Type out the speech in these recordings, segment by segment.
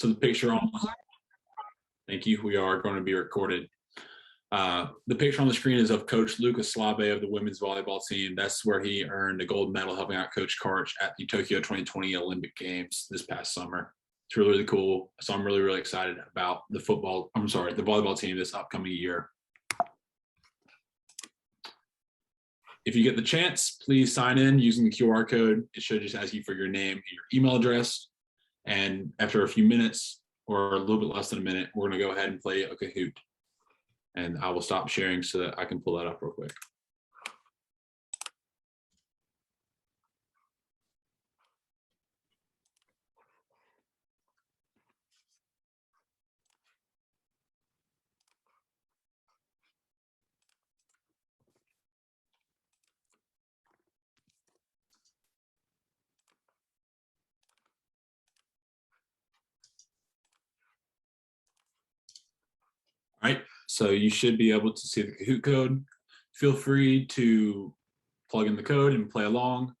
So the picture on, thank you, we are going to be recorded. The picture on the screen is of Coach Lucas Slave of the women's volleyball team. That's where he earned a gold medal helping out Coach Karch at the Tokyo 2020 Olympic Games this past summer. It's really, really cool. So I'm really, really excited about the volleyball team this upcoming year. If you get the chance, please sign in using the QR code. It should just ask you for your name and your email address. And after a few minutes or a little bit less than a minute, we're going to go ahead and play a Kahoot. And I will stop sharing so that I can pull that up real quick. All right, so you should be able to see the Kahoot code. Feel free to plug in the code and play along.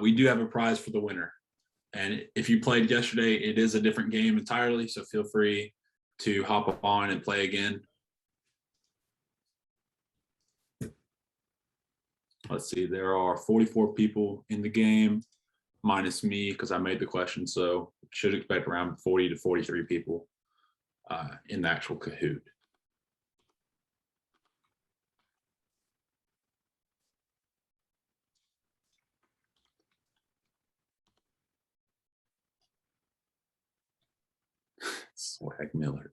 We do have a prize for the winner. And if you played yesterday, it is a different game entirely, so feel free to hop on and play again. Let's see, there are 44 people in the game, minus me because I made the question, so should expect around 40 to 43 people in the actual Kahoot. Swag Miller.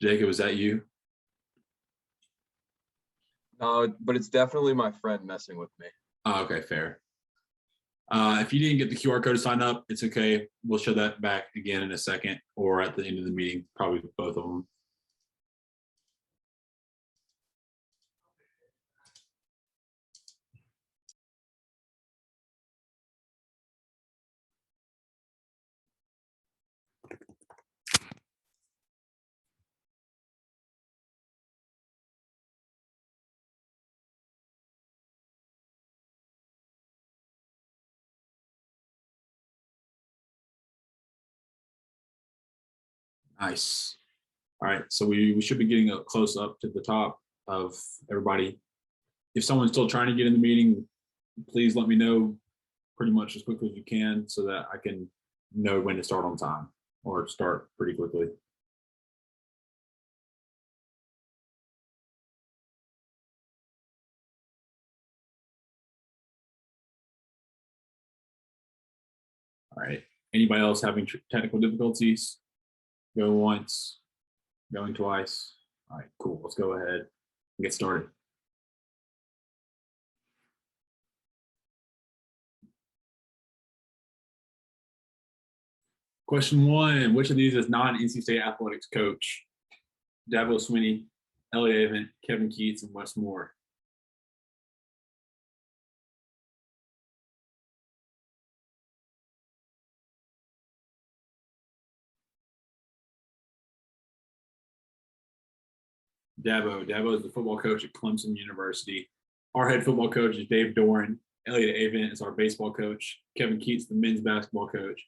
Jacob, is that you? No, but it's definitely my friend messing with me. Oh, okay, fair. If you didn't get the QR code to sign up, it's okay. We'll show that back again in a second or at the end of the meeting, probably both of them. Nice. All right, so we should be getting a close up to the top of everybody. If someone's still trying to get in the meeting, please let me know pretty much as quickly as you can so that I can know when to start on time or start pretty quickly. All right, anybody else having technical difficulties? Go once, going twice. All right, cool, let's go ahead and get started. Question 1, which of these is not an NC State athletics coach? Dabo Swinney, Elliot Avent, Kevin Keats, and Wes Moore. Dabo is the football coach at Clemson University. Our head football coach is Dave Doran. Elliot Avent is our baseball coach. Kevin Keats, the men's basketball coach.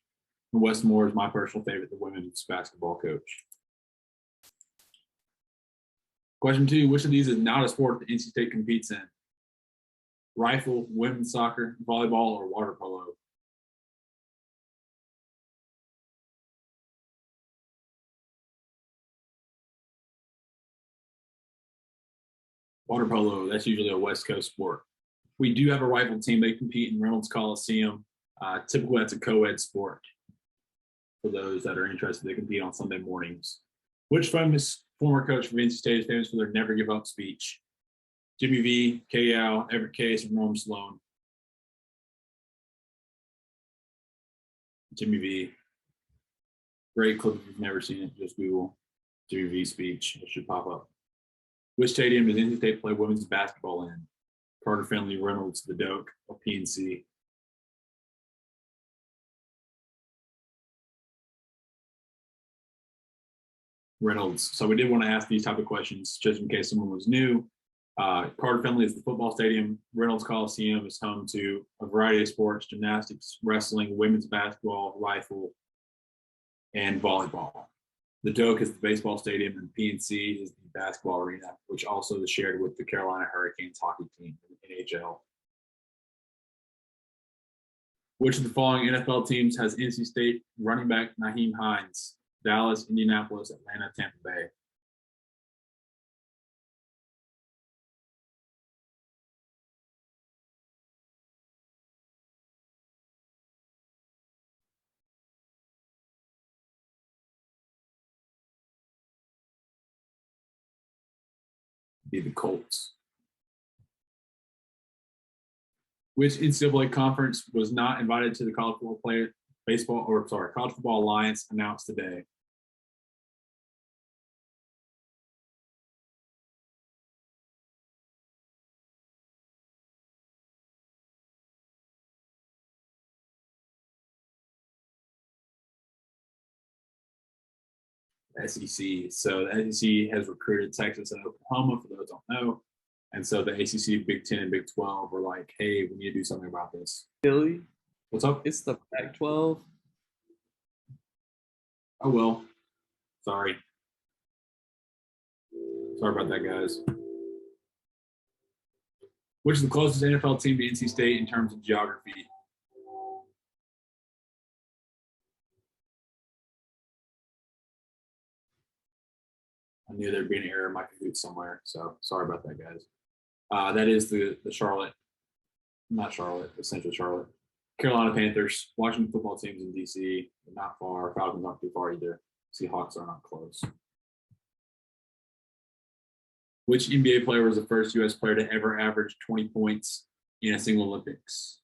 And Wes Moore is my personal favorite, the women's basketball coach. Question 2, which of these is not a sport that NC State competes in? Rifle, women's soccer, volleyball, or water polo? Water polo, that's usually a West Coast sport. We do have a rifle team. They compete in Reynolds Coliseum. Typically, that's a co-ed sport. For those that are interested, they compete on Sunday mornings. Which famous former coach from NC State is famous for their never give up speech? Jimmy V, Kay Al, Everett Case, or Norm Sloan? Jimmy V. Great clip if you've never seen it. Just Google Jimmy V speech. It should pop up. Which stadium does NC State play women's basketball in? Carter Finley, Reynolds, the Doak, or PNC? Reynolds. So we did want to ask these type of questions just in case someone was new. Carter Finley is the football stadium. Reynolds Coliseum is home to a variety of sports: gymnastics, wrestling, women's basketball, rifle. and volleyball. The Doak is the baseball stadium, and PNC is the basketball arena, which also is shared with the Carolina Hurricanes hockey team in the NHL. Which of the following NFL teams has NC State running back Nyheim Hines? Dallas, Indianapolis, Atlanta, Tampa Bay. Be the Colts. Which NCAA conference was not invited to the College Football Alliance announced today? SEC. So the SEC has recruited Texas and Oklahoma, for those who don't know. And so the ACC, Big 10, and Big 12 were like, hey, we need to do something about this. Billy, What's up? it's the Pac-12. Oh, well. Sorry. Sorry about that, guys. Which is the closest NFL team to NC State in terms of geography? I knew there'd be an error in my Kahoot somewhere, so sorry about that, guys. That is the Charlotte, not Charlotte, the Central Charlotte. Carolina Panthers. Washington football teams in D.C. Not far. Falcons not too far either. Seahawks are not close. Which NBA player was the first U.S. player to ever average 20 points in a single Olympics?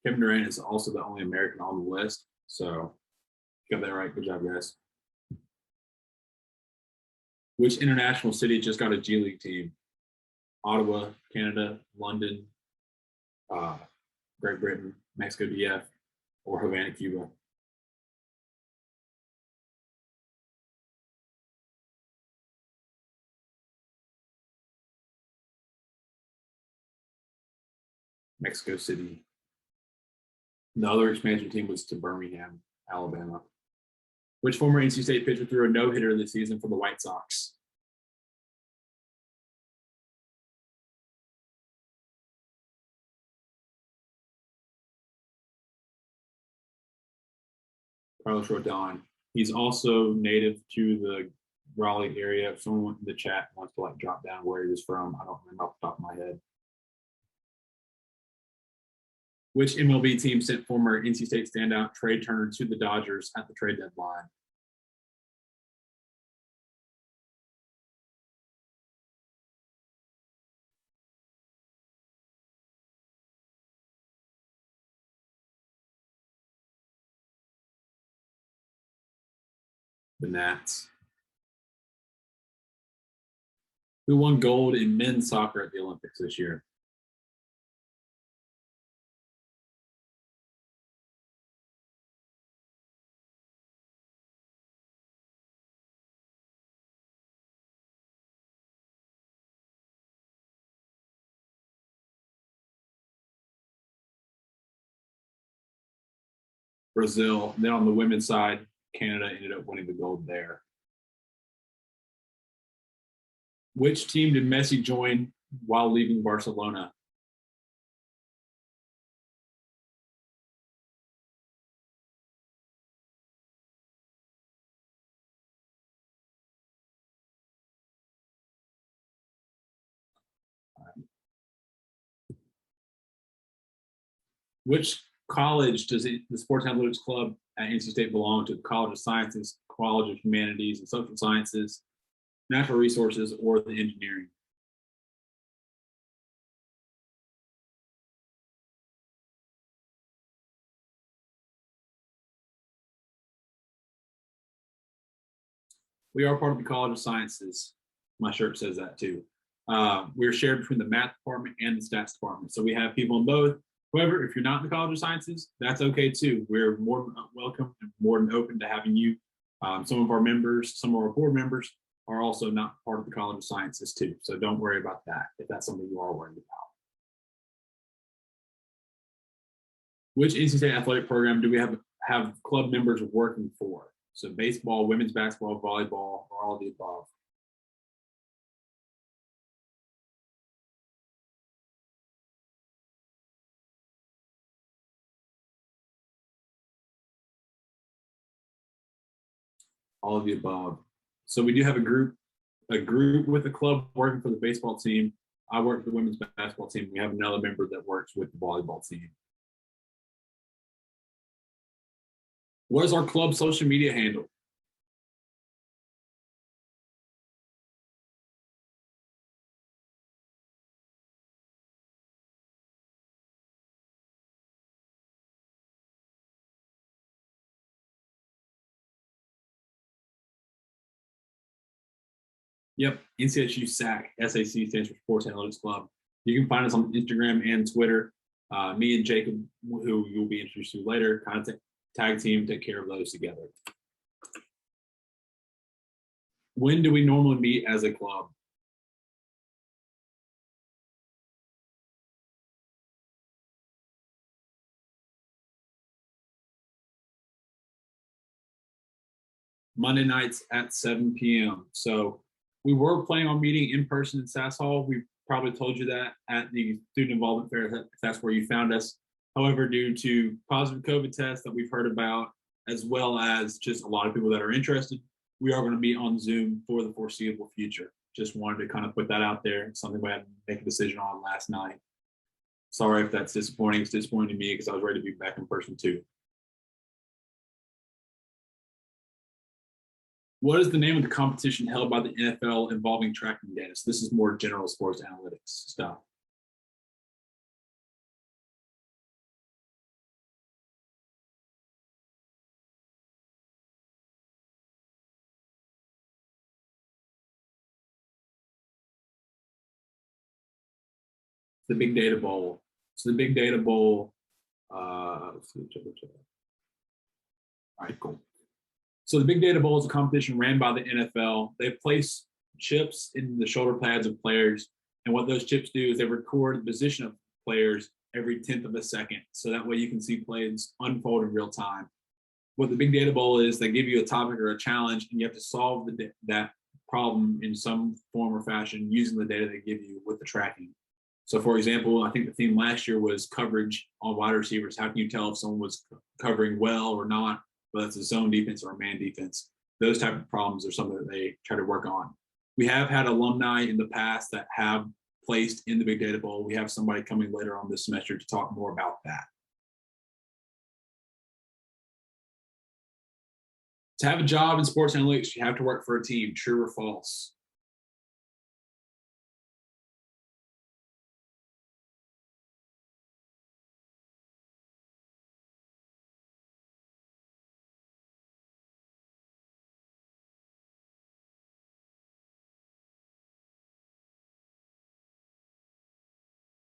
Kevin Durant is also the only American on the list. So, got that right. Good job, guys. Which international city just got a G League team? Ottawa, Canada, London, Great Britain, Mexico DF, or Havana, Cuba? Mexico City. The other expansion team was to Birmingham, Alabama. Which former NC State pitcher threw a no-hitter this season for the White Sox? Carlos Rodon. He's also native to the Raleigh area. If someone in the chat wants to drop down where he was from, I don't remember off the top of my head. Which MLB team sent former NC State standout Trey Turner to the Dodgers at the trade deadline? The Nats. Who won gold in men's soccer at the Olympics this year? Brazil. And then on the women's side, Canada ended up winning the gold there. Which team did Messi join while leaving Barcelona? Which college does the Sports Analytics Club at NC State belong to? The College of Sciences, College of Humanities and Social Sciences, Natural Resources, or the Engineering? We are part of the College of Sciences. My shirt says that too. We're shared between the math department and the stats department. So we have people in both. However, if you're not in the College of Sciences, that's okay too. We're more than welcome and more than open to having you Some of our members, some of our board members are also not part of the College of Sciences too. So don't worry about that if that's something you are worried about. Which NC State athletic program do we have club members working for? So baseball, women's basketball, volleyball, or all of the above? All of the above. So we do have a group with the club working for the baseball team. I work for the women's basketball team. We have another member that works with the volleyball team. What is our club social media handle? Yep, NCSU SAC. SAC stands for Sports Analytics Club. You can find us on Instagram and Twitter. Me and Jacob, who you'll be introduced to later, kind of tag team, take care of those together. When do we normally meet as a club? Monday nights at 7 p.m. So we were planning on meeting in person in Sass Hall. We probably told you that at the Student Involvement Fair, if that's where you found us. However, due to positive COVID tests that we've heard about, as well as just a lot of people that are interested, we are going to meet on Zoom for the foreseeable future. Just wanted to kind of put that out there. It's something we had to make a decision on last night. Sorry if that's disappointing. It's disappointing to me because I was ready to be back in person too. What is the name of the competition held by the NFL involving tracking data? So this is more general sports analytics stuff. The Big Data Bowl. So the Big Data Bowl, let's see, all right, cool. So the Big Data Bowl is a competition ran by the NFL. They place chips in the shoulder pads of players. And what those chips do is they record the position of players every 10th of a second. So that way you can see plays unfold in real time. What the Big Data Bowl is, they give you a topic or a challenge, and you have to solve that problem in some form or fashion using the data they give you with the tracking. So, for example, I think the theme last year was coverage on wide receivers. How can you tell if someone was covering well or not, whether it's a zone defense or a man defense? Those type of problems are something that they try to work on. We have had alumni in the past that have placed in the Big Data Bowl. We have somebody coming later on this semester to talk more about that. To have a job in sports analytics, you have to work for a team. True or false?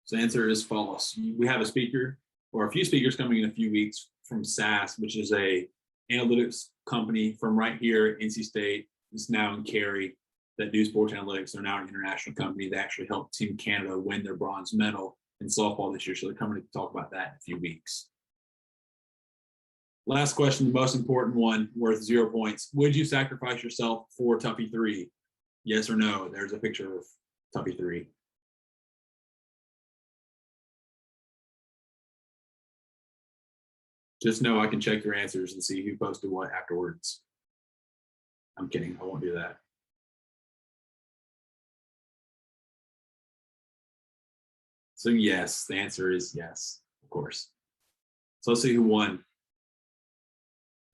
So the answer is false. We have a speaker or a few speakers coming in a few weeks from SAS, which is a analytics company from right here at NC State. It's now in Cary that do sports analytics. They're now an international company that actually helped Team Canada win their bronze medal in softball this year. So they're coming to talk about that in a few weeks. Last question, the most important one, worth 0 points. Would you sacrifice yourself for Tuffy 3? Yes or no? There's a picture of Tuffy 3. Just know I can check your answers and see who posted what afterwards. I'm kidding. I won't do that. So yes, the answer is yes, of course. So let's see who won.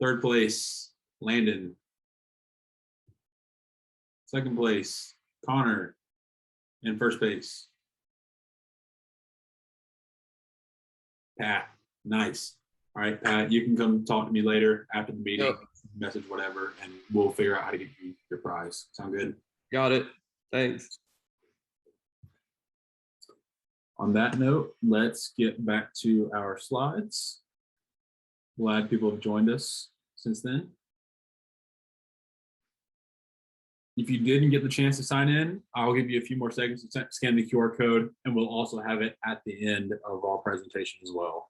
Third place, Landon. Second place, Connor. And first base, Pat. Nice. All right, Pat, you can come talk to me later after the meeting, Yep. Message whatever, and we'll figure out how to get you your prize. Sound good? Got it. Thanks. On that note, let's get back to our slides. Glad people have joined us since then. If you didn't get the chance to sign in, I'll give you a few more seconds to scan the QR code, and we'll also have it at the end of our presentation as well.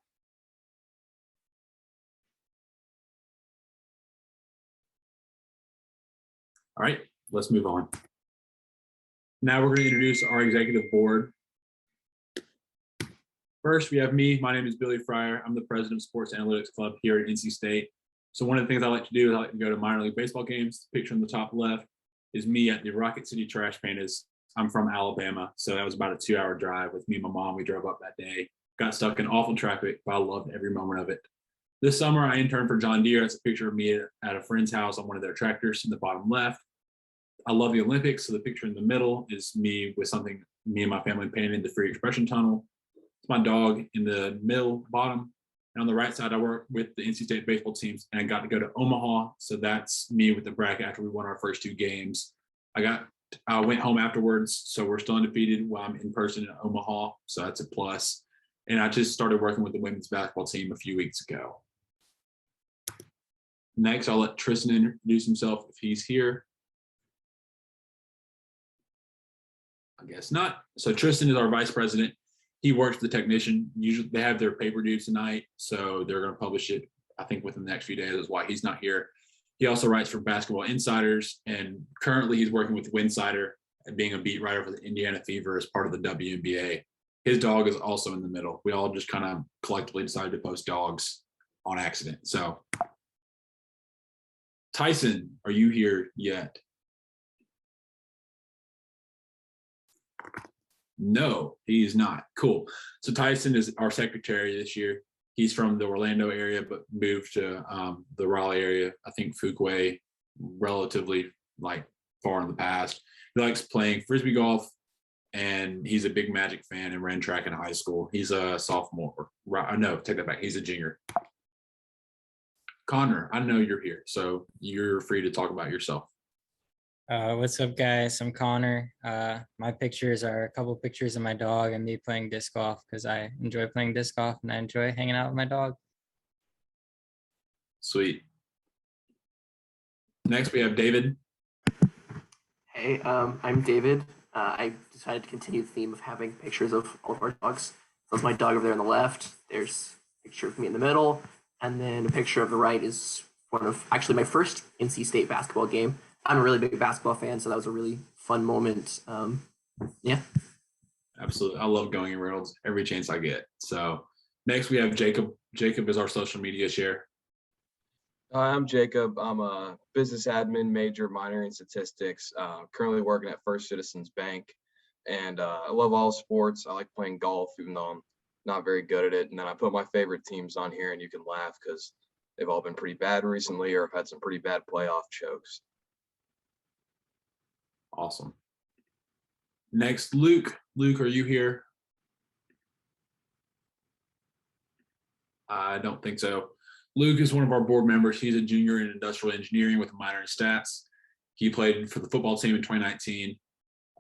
All right, let's move on. Now we're going to introduce our executive board. First, we have me. My name is Billy Fryer. I'm the president of Sports Analytics Club here at NC State. So one of the things I like to do is I like to go to minor league baseball games. The picture on the top left is me at the Rocket City Trash Pandas. I'm from Alabama, so that was about a 2-hour drive with me and my mom. We drove up that day, got stuck in awful traffic, but I loved every moment of it. This summer, I interned for John Deere. That's a picture of me at a friend's house on one of their tractors in the bottom left. I love the Olympics, so the picture in the middle is me with something me and my family painted in the Free Expression Tunnel. It's my dog in the middle bottom. And on the right side, I work with the NC State baseball teams, and I got to go to Omaha. So that's me with the bracket after we won our first 2 games. I went home afterwards, so we're still undefeated while I'm in person in Omaha. So that's a plus. And I just started working with the women's basketball team a few weeks ago. Next, I'll let Tristan introduce himself if he's here. I guess not. So Tristan is our vice president. He works for the technician. Usually they have their paper due tonight, so they're going to publish it, I think, within the next few days. That's why he's not here. He also writes for Basketball Insiders, and currently he's working with Winsider and being a beat writer for the Indiana Fever as part of the WNBA. His dog is also in the middle. We all just kind of collectively decided to post dogs on accident. So, Tyson, are you here yet? No, he is not. Cool. So Tyson is our secretary this year. He's from the Orlando area, but moved to the Raleigh area. I think Fuquay, relatively far in the past. He likes playing frisbee golf, and he's a big Magic fan and ran track in high school. He's a sophomore. No, take that back. He's a junior. Connor, I know you're here, so you're free to talk about yourself. What's up, guys? I'm Connor. My pictures are a couple pictures of my dog and me playing disc golf because I enjoy playing disc golf and I enjoy hanging out with my dog. Sweet. Next, we have David. Hey, I'm David. I decided to continue the theme of having pictures of all of our dogs. So that's my dog over there on the left. There's a picture of me in the middle. And then a picture of the right is one of actually my first NC State basketball game. I'm a really big basketball fan, so that was a really fun moment. Yeah. Absolutely. I love going in Reynolds every chance I get. So next we have Jacob. Jacob is our social media chair. Hi, I'm Jacob. I'm a business admin major, minor in statistics, currently working at First Citizens Bank. And I love all sports. I like playing golf, even though I'm not very good at it. And then I put my favorite teams on here, and you can laugh because they've all been pretty bad recently or have had some pretty bad playoff chokes. Awesome. Next, Luke. Luke, are you here? I don't think so. Luke is one of our board members. He's a junior in industrial engineering with a minor in stats. He played for the football team in 2019.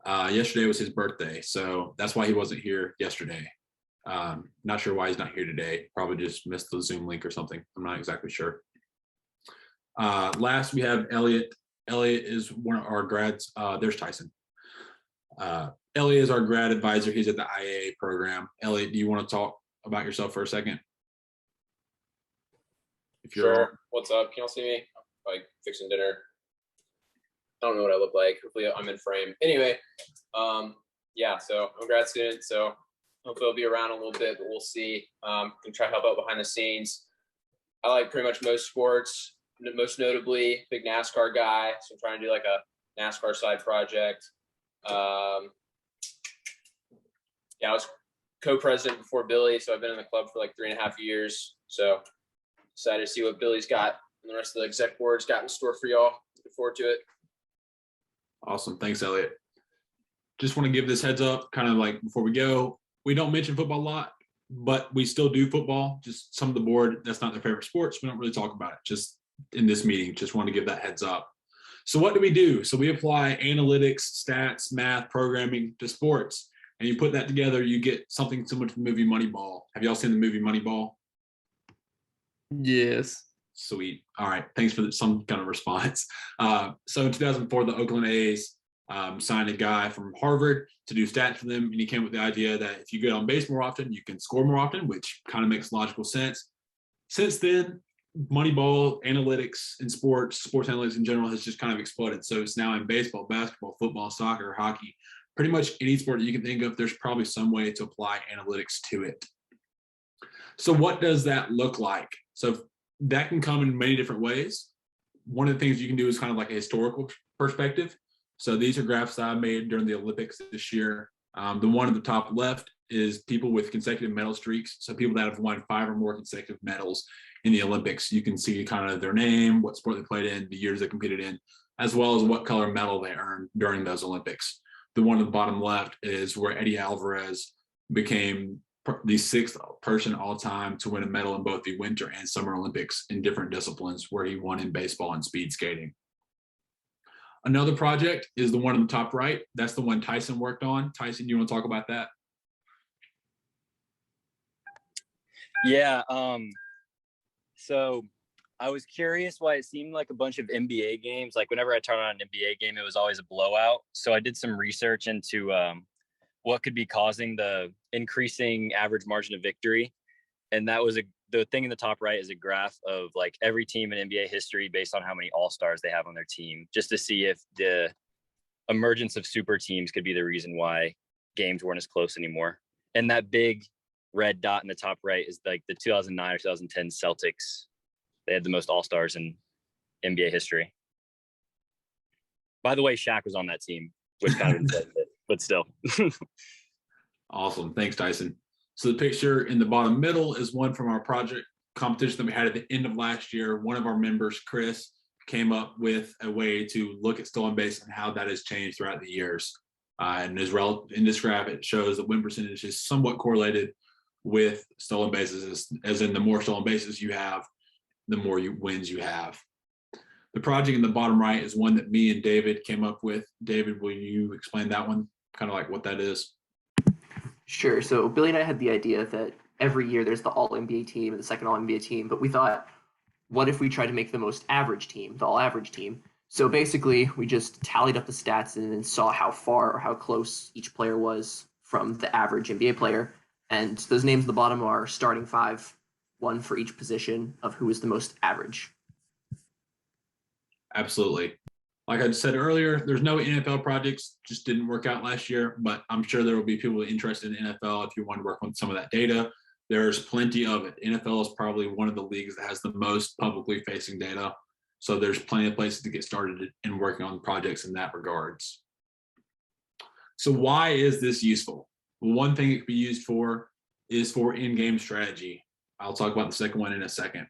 Yesterday was his birthday, so that's why he wasn't here yesterday. Not sure why he's not here today. Probably just missed the Zoom link or something. I'm not exactly sure. Last, we have Elliot. Elliot is one of our grads. There's Tyson. Elliot is our grad advisor. He's at the IAA program. Elliot, do you want to talk about yourself for a second? If you're Sure. What's up? Can y'all see me? Like fixing dinner. I don't know what I look like. Hopefully I'm in frame. Anyway, yeah, so I'm a grad student, so hopefully I'll be around a little bit, but we'll see. Can try to help out behind the scenes. I like pretty much most sports. Most notably, big NASCAR guy. So I'm trying to do like a NASCAR side project. Yeah, I was co-president before Billy, so I've been in the club for like 3.5 years. So excited to see what Billy's got and the rest of the exec board's got in store for y'all. Looking forward to it. Awesome. Thanks, Elliot. Just want to give this heads up, kind of like before we go. We don't mention football a lot, but we still do football. Just some of the board, that's not their favorite sports. We don't really talk about it. Just in this meeting, just want to give that heads up. So what do? So we apply analytics, stats, math, programming to sports, and you put that together, you get something similar to the movie Moneyball. Have y'all seen the movie Moneyball? Yes. Sweet. All right. Thanks for some kind of response. So in 2004, the Oakland A's signed a guy from Harvard to do stats for them. And he came with the idea that if you get on base more often, you can score more often, which kind of makes logical sense. Since then, Moneyball analytics in sports analytics in general has just kind of exploded. So it's now in baseball, basketball, football, soccer, hockey, pretty much any sport that you can think of, there's probably some way to apply analytics to it. So what does that look like? So that can come in many different ways. One of the things you can do is kind of like a historical perspective. So these are graphs that I made during the Olympics this year. The one at the top left is people with consecutive medal streaks. So people that have won 5 or more consecutive medals in the Olympics. You can see kind of their name, what sport they played in, the years they competed in, as well as what color medal they earned during those Olympics. The one at the bottom left is where Eddie Alvarez became the 6th person all time to win a medal in both the Winter and Summer Olympics in different disciplines, where he won in baseball and speed skating. Another project is the one on the top right. That's the one Tyson worked on. Tyson, you want to talk about that? Yeah. So I was curious why it seemed like a bunch of NBA games. Like whenever I turn on an NBA game, it was always a blowout. So I did some research into what could be causing the increasing average margin of victory. And that was the thing in the top right is a graph of like every team in NBA history based on how many all-stars they have on their team, just to see if the emergence of super teams could be the reason why games weren't as close anymore. And that big red dot in the top right is like the 2009 or 2010 Celtics. They had the most all-stars in NBA history. By the way, Shaq was on that team, which kind of inflated it, but still. Awesome. Thanks, Tyson. So the picture in the bottom middle is one from our project competition that we had at the end of last year. One of our members, Chris, came up with a way to look at stolen base and how that has changed throughout the years. And in this graph, it shows that win percentage is somewhat correlated with stolen bases, as in the more stolen bases you have, the more wins you have. The project in the bottom right is one that me and David came up with. David, will you explain that one? Kind of like what that is? Sure. So Billy and I had the idea that every year there's the All-NBA team and the second All-NBA team, but we thought, what if we tried to make the most average team, the all-average team? So basically, we just tallied up the stats and then saw how far or how close each player was from the average NBA player. And those names at the bottom are starting 5, one for each position of who is the most average. Absolutely. Like I said earlier, there's no NFL projects, just didn't work out last year, but I'm sure there will be people interested in NFL if you want to work on some of that data. There's plenty of it. NFL is probably one of the leagues that has the most publicly facing data. So there's plenty of places to get started in working on projects in that regards. So why is this useful? Well, one thing it could be used for is for in-game strategy. I'll talk about the second one in a second.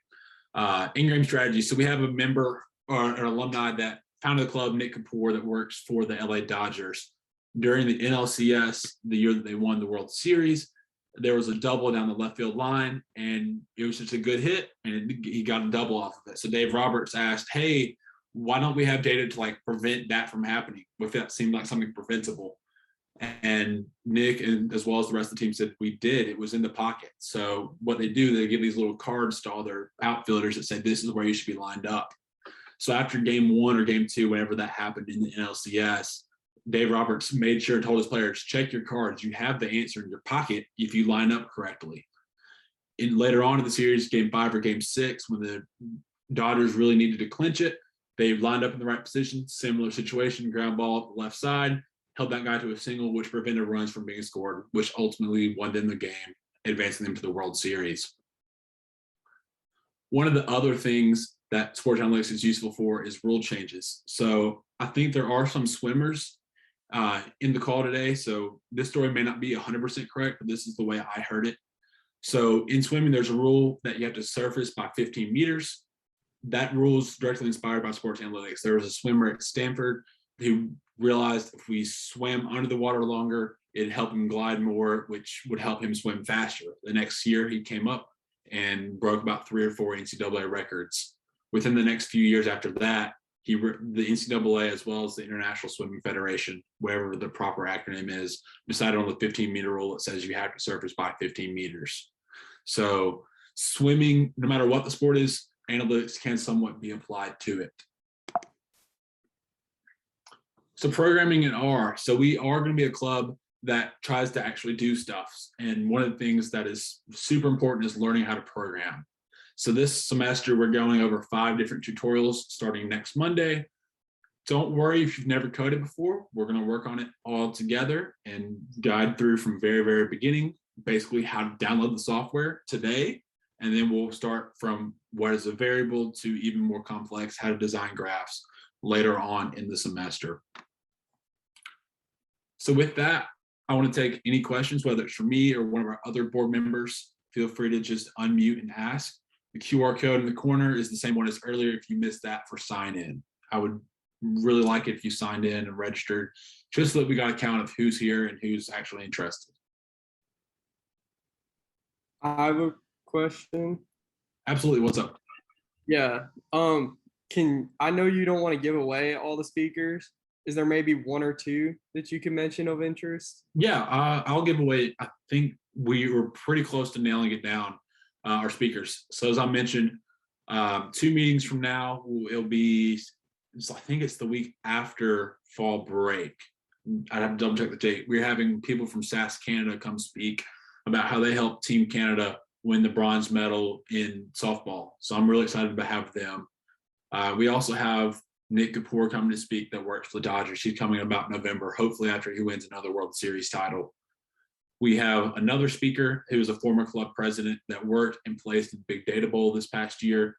In-game strategy. So we have a member or an alumni that founded the club, Nick Kapoor, that works for the LA Dodgers. During the NLCS, the year that they won the World Series, there was a double down the left field line, and it was just a good hit, and he got a double off of it. So Dave Roberts asked, hey, why don't we have data to like prevent that from happening? If that seemed like something preventable. And Nick, and as well as the rest of the team, said we did. It was in the pocket. So what they do, they give these little cards to all their outfielders that say this is where you should be lined up. So after game 1 or game 2, whenever that happened in the NLCS, Dave Roberts made sure and told his players, check your cards. You have the answer in your pocket if you line up correctly. Later on in the series, game 5 or game 6, when the Dodgers really needed to clinch it, they lined up in the right position, similar situation, ground ball up the left side, held that guy to a single, which prevented runs from being scored, which ultimately won them the game, advancing them to the World Series. One of the other things that sports analytics is useful for is rule changes. So I think there are some swimmers in the call today. So this story may not be 100% correct, but this is the way I heard it. So in swimming, there's a rule that you have to surface by 15 meters. That rule is directly inspired by sports analytics. There was a swimmer at Stanford who realized if we swam under the water longer, it'd help him glide more, which would help him swim faster. The next year, he came up and broke about 3 or 4 NCAA records. Within the next few years after that, the NCAA, as well as the International Swimming Federation, whatever the proper acronym is, decided on the 15-meter rule that says you have to surface by 15 meters. So swimming, no matter what the sport is, analytics can somewhat be applied to it. So programming in R. So we are going to be a club that tries to actually do stuff. And one of the things that is super important is learning how to program. So this semester, we're going over 5 different tutorials starting next Monday. Don't worry if you've never coded before. We're going to work on it all together and guide through from very, very beginning, basically how to download the software today. And then we'll start from what is a variable to even more complex, how to design graphs later on in the semester. So with that, I want to take any questions, whether it's from me or one of our other board members. Feel free to just unmute and ask. The QR code in the corner is the same one as earlier if you missed that for sign in. I would really like it if you signed in and registered, just so that we got a count of who's here and who's actually interested. I have a question. Absolutely. What's up? Yeah. I know you don't want to give away all the speakers. Is there maybe 1 or 2 that you can mention of interest? Yeah, I'll give away. I think we were pretty close to nailing it down, our speakers. So as I mentioned, 2 meetings from now, it'll be, I think it's the week after fall break. I'd have to double check the date. We're having people from SAS Canada come speak about how they helped Team Canada win the bronze medal in softball. So I'm really excited to have them. We also have Nick Kapoor coming to speak that works for the Dodgers. He's coming in about November, hopefully after he wins another World Series title. We have another speaker who is a former club president that worked and placed in Big Data Bowl this past year.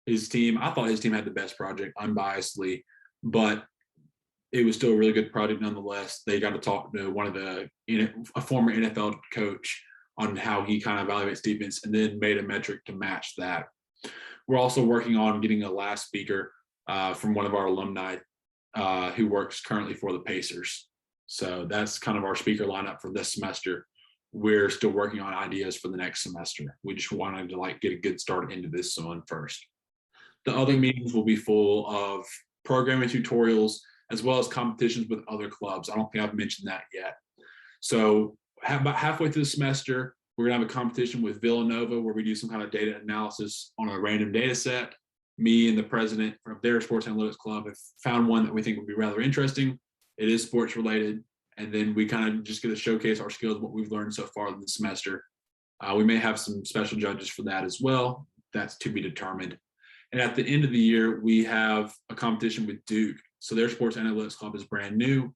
His team, I thought his team had the best project, unbiasedly, but it was still a really good project nonetheless. They got to talk to a former NFL coach on how he kind of evaluates defense and then made a metric to match that. We're also working on getting a last speaker from one of our alumni who works currently for the Pacers. So that's kind of our speaker lineup for this semester. We're still working on ideas for the next semester. We just wanted to get a good start into this one first. The other meetings will be full of programming tutorials as well as competitions with other clubs. I don't think I've mentioned that yet. So about halfway through the semester, we're gonna have a competition with Villanova where we do some kind of data analysis on a random data set. Me and the president of their sports analytics club have found one that we think would be rather interesting. It is sports related. And then we kind of just get to showcase our skills, what we've learned so far this semester. We may have some special judges for that as well. That's to be determined. And at the end of the year, we have a competition with Duke. So their sports analytics club is brand new.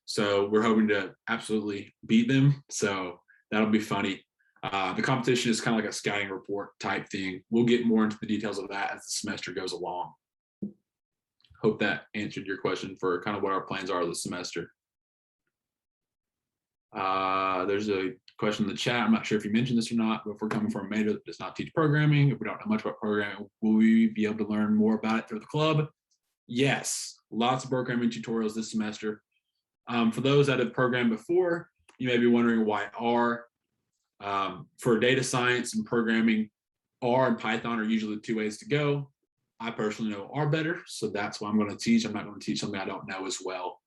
So we're hoping to absolutely beat them. So that'll be funny. The competition is kind of like a scouting report type thing. We'll get more into the details of that as the semester goes along. Hope that answered your question for kind of what our plans are this semester. There's a question in the chat. I'm not sure if you mentioned this or not, but if we're coming from a major that does not teach programming, if we don't know much about programming, will we be able to learn more about it through the club? Yes, lots of programming tutorials this semester. For those that have programmed before, you may be wondering why R. For data science and programming, R and Python are usually the 2 ways to go. I personally know R better, so that's what I'm going to teach. I'm not going to teach something I don't know as well.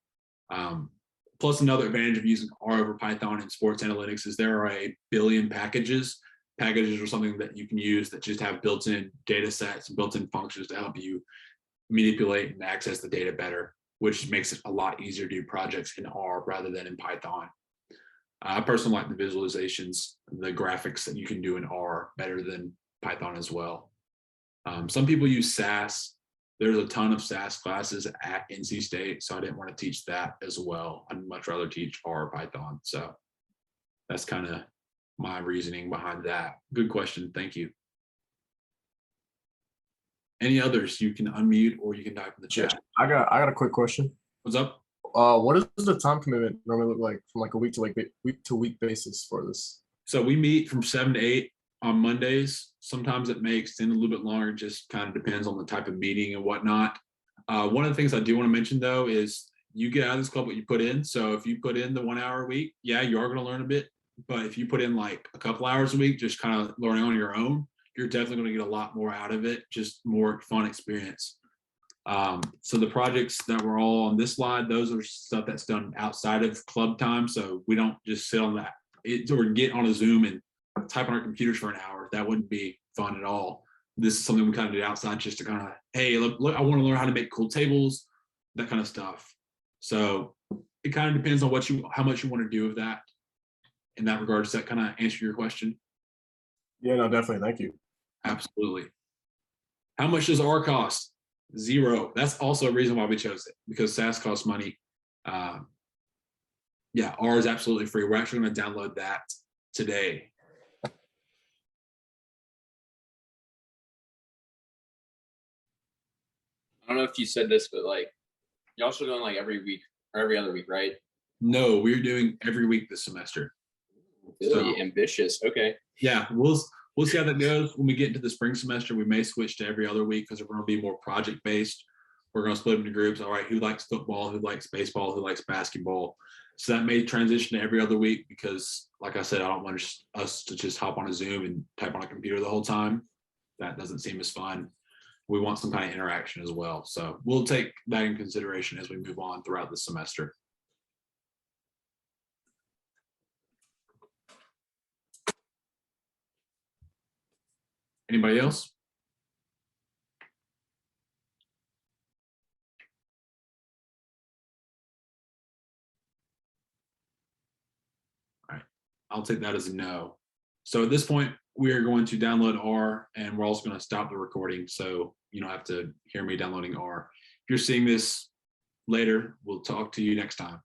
Plus, another advantage of using R over Python in sports analytics is there are a billion packages. Packages are something that you can use that just have built-in data sets and built-in functions to help you manipulate and access the data better, which makes it a lot easier to do projects in R rather than in Python. I personally like the visualizations, the graphics that you can do in R better than Python as well. Some people use SAS. There's a ton of SAS classes at NC State, so I didn't want to teach that as well. I'd much rather teach R or Python. So that's kind of my reasoning behind that. Good question. Thank you. Any others? You can unmute or you can type in the chat. I got a quick question. What's up? What does the time commitment normally look like from like a week to week basis for this? So we meet from 7 to 8 on Mondays. Sometimes it may extend a little bit longer, just kind of depends on the type of meeting and whatnot. One of the things I do want to mention though is you get out of this club what you put in. So if you put in the 1 hour a week, yeah, you are going to learn a bit. But if you put in like a couple hours a week, just kind of learning on your own, you're definitely going to get a lot more out of it, just more fun experience. So the projects that were all on this slide, those are stuff that's done outside of club time. So we don't just sit on that or get on a Zoom and type on our computers for an hour. That wouldn't be fun at all. this is something we kind of did outside just to kind of, hey, look, I want to learn how to make cool tables, that kind of stuff. So it kind of depends on how much you want to do with that. In that regard, does that kind of answer your question? Yeah, no, definitely. Thank you. Absolutely. How much does R cost? 0. That's also a reason why we chose it, because SAS costs money. Yeah, R is absolutely free. We're actually going to download that today. I don't know if you said this, but like, you're also doing like every week or every other week, right? No, we're doing every week this semester. Really ambitious. Okay. Yeah, we'll see how that goes. When we get into the spring semester, we may switch to every other week because we're going to be more project based. We're going to split them into groups. All right, who likes football? Who likes baseball? Who likes basketball? So that may transition to every other week because, like I said, I don't want us to just hop on a Zoom and type on a computer the whole time. That doesn't seem as fun. We want some kind of interaction as well. So we'll take that in consideration as we move on throughout the semester. Anybody else? All right, I'll take that as a no. So at this point, we are going to download R, and we're also going to stop the recording, so you don't have to hear me downloading R. If you're seeing this later, we'll talk to you next time.